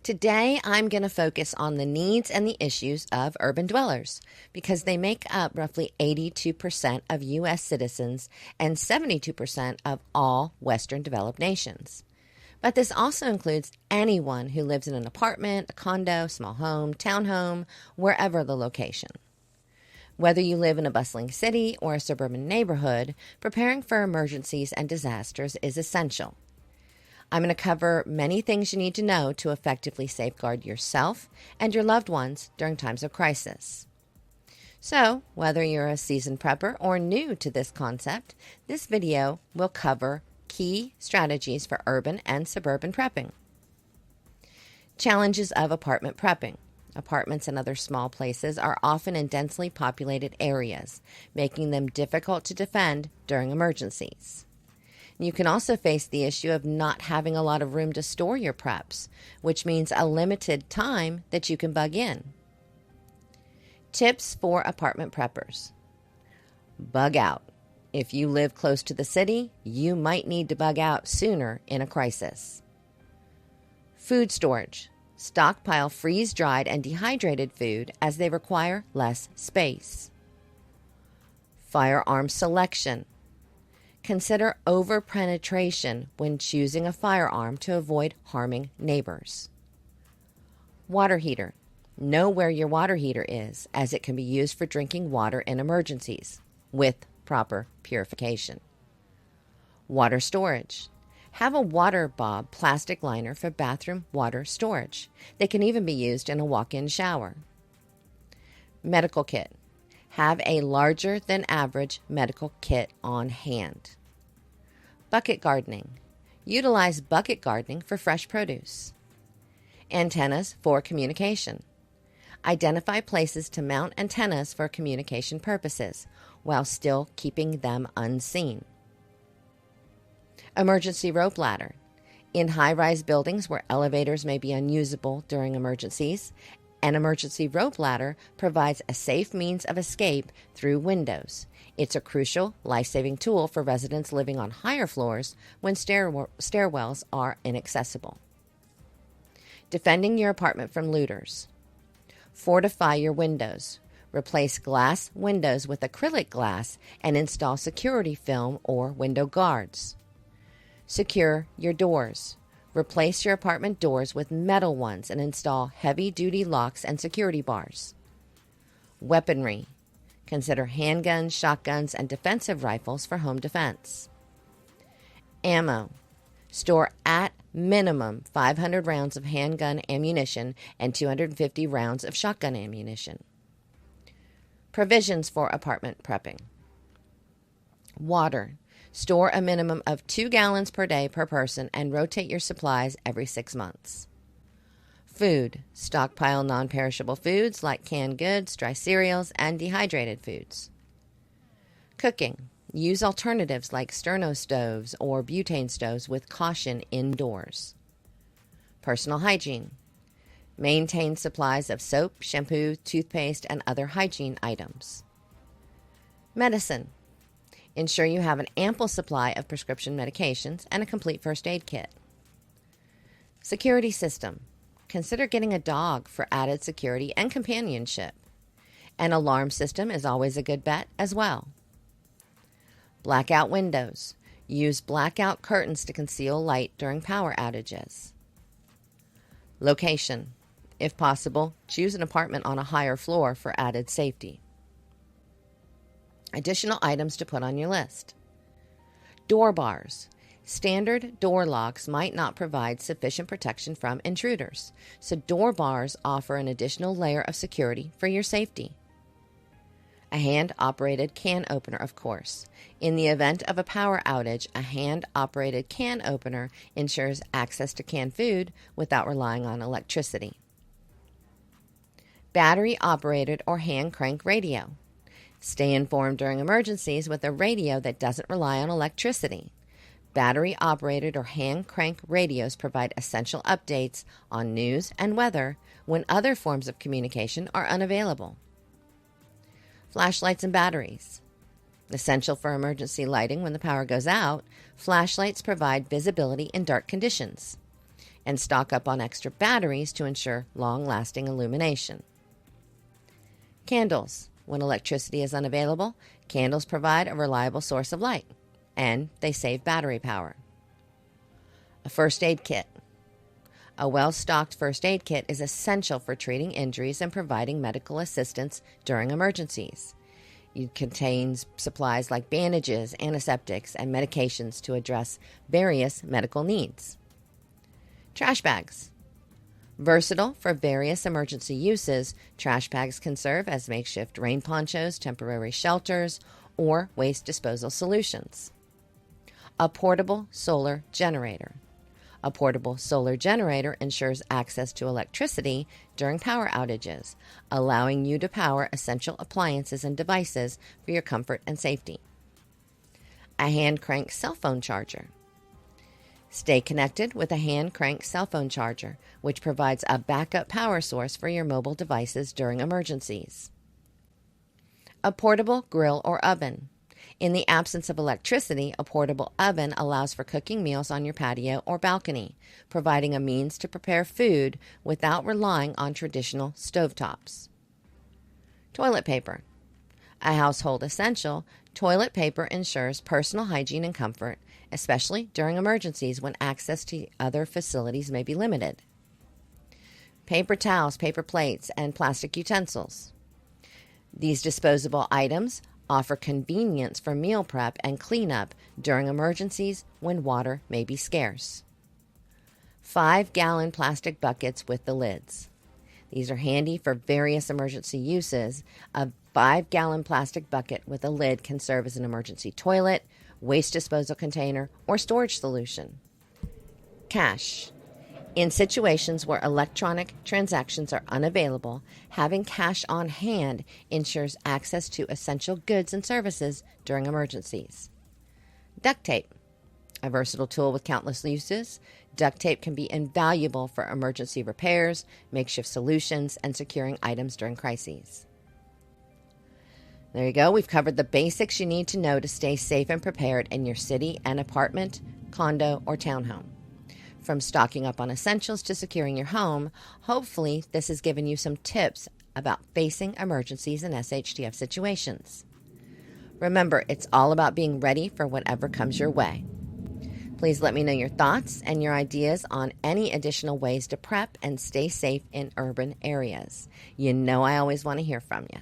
Today, I'm going to focus on the needs and the issues of urban dwellers because they make up roughly 82% of U.S. citizens and 72% of all Western developed nations. But this also includes anyone who lives in an apartment, a condo, small home, townhome, wherever the location. Whether you live in a bustling city or a suburban neighborhood, preparing for emergencies and disasters is essential. I'm going to cover many things you need to know to effectively safeguard yourself and your loved ones during times of crisis. So, whether you're a seasoned prepper or new to this concept, this video will cover key strategies for urban and suburban prepping. Challenges of apartment prepping. Apartments and other small places are often in densely populated areas, making them difficult to defend during emergencies. You can also face the issue of not having a lot of room to store your preps, which means a limited time that you can bug in. Tips for apartment preppers. Bug out. If you live close to the city, you might need to bug out sooner in a crisis. Food storage. Stockpile freeze-dried and dehydrated food as they require less space. Firearm selection. Consider over-penetration when choosing a firearm to avoid harming neighbors. Water heater. Know where your water heater is, as it can be used for drinking water in emergencies, with proper purification. Water storage. Have a water bob plastic liner for bathroom water storage. They can even be used in a walk-in shower. Medical kit. Have a larger than average medical kit on hand. Bucket gardening. Utilize bucket gardening for fresh produce. Antennas for communication. Identify places to mount antennas for communication purposes while still keeping them unseen. Emergency rope ladder. In high-rise buildings where elevators may be unusable during emergencies, an emergency rope ladder provides a safe means of escape through windows. It's a crucial life-saving tool for residents living on higher floors when stairwells are inaccessible. Defending your apartment from looters. Fortify your windows. Replace glass windows with acrylic glass and install security film or window guards. Secure your doors. Replace your apartment doors with metal ones and install heavy-duty locks and security bars. Weaponry. Consider handguns, shotguns, and defensive rifles for home defense. Ammo. Store at minimum 500 rounds of handgun ammunition and 250 rounds of shotgun ammunition. Provisions for apartment prepping. Water. Store a minimum of 2 gallons per day per person and rotate your supplies every 6 months. Food. Stockpile non-perishable foods like canned goods, dry cereals, and dehydrated foods. Cooking. Use alternatives like sterno stoves or butane stoves with caution indoors. Personal hygiene. Maintain supplies of soap, shampoo, toothpaste, and other hygiene items. Medicine. Ensure you have an ample supply of prescription medications and a complete first aid kit. Security system. Consider getting a dog for added security and companionship. An alarm system is always a good bet as well. Blackout windows. Use blackout curtains to conceal light during power outages. Location. If possible, choose an apartment on a higher floor for added safety. Additional items to put on your list. Door bars. Standard door locks might not provide sufficient protection from intruders, so door bars offer an additional layer of security for your safety. A hand-operated can opener, of course. In the event of a power outage, a hand-operated can opener ensures access to canned food without relying on electricity. Battery-operated or hand-crank radio. Stay informed during emergencies with a radio that doesn't rely on electricity. Battery-operated or hand-crank radios provide essential updates on news and weather when other forms of communication are unavailable. Flashlights and batteries. Essential for emergency lighting when the power goes out, flashlights provide visibility in dark conditions. and stock up on extra batteries to ensure long-lasting illumination. Candles. When electricity is unavailable, candles provide a reliable source of light, and they save battery power. A first aid kit. A well-stocked first aid kit is essential for treating injuries and providing medical assistance during emergencies. It contains supplies like bandages, antiseptics, and medications to address various medical needs. Trash bags. Versatile for various emergency uses, trash bags can serve as makeshift rain ponchos, temporary shelters, or waste disposal solutions. A portable solar generator. A portable solar generator ensures access to electricity during power outages, allowing you to power essential appliances and devices for your comfort and safety. A hand crank cell phone charger. Stay connected with a hand crank cell phone charger, which provides a backup power source for your mobile devices during emergencies. A portable grill or oven. In the absence of electricity, a portable oven allows for cooking meals on your patio or balcony, providing a means to prepare food without relying on traditional stovetops. Toilet paper. A household essential, toilet paper ensures personal hygiene and comfort, especially during emergencies when access to other facilities may be limited. Paper towels, paper plates, and plastic utensils. These disposable items offer convenience for meal prep and cleanup during emergencies when water may be scarce. 5-gallon plastic buckets with the lids. These are handy for various emergency uses. A 5-gallon plastic bucket with a lid can serve as an emergency toilet, waste disposal container, or storage solution. Cash. In situations where electronic transactions are unavailable, having cash on hand ensures access to essential goods and services during emergencies. Duct tape. A versatile tool with countless uses, duct tape can be invaluable for emergency repairs, makeshift solutions, and securing items during crises. There you go. We've covered the basics you need to know to stay safe and prepared in your city and apartment, condo, or townhome. From stocking up on essentials to securing your home, hopefully this has given you some tips about facing emergencies in SHTF situations. Remember, it's all about being ready for whatever comes your way. Please let me know your thoughts and your ideas on any additional ways to prep and stay safe in urban areas. You know I always want to hear from you.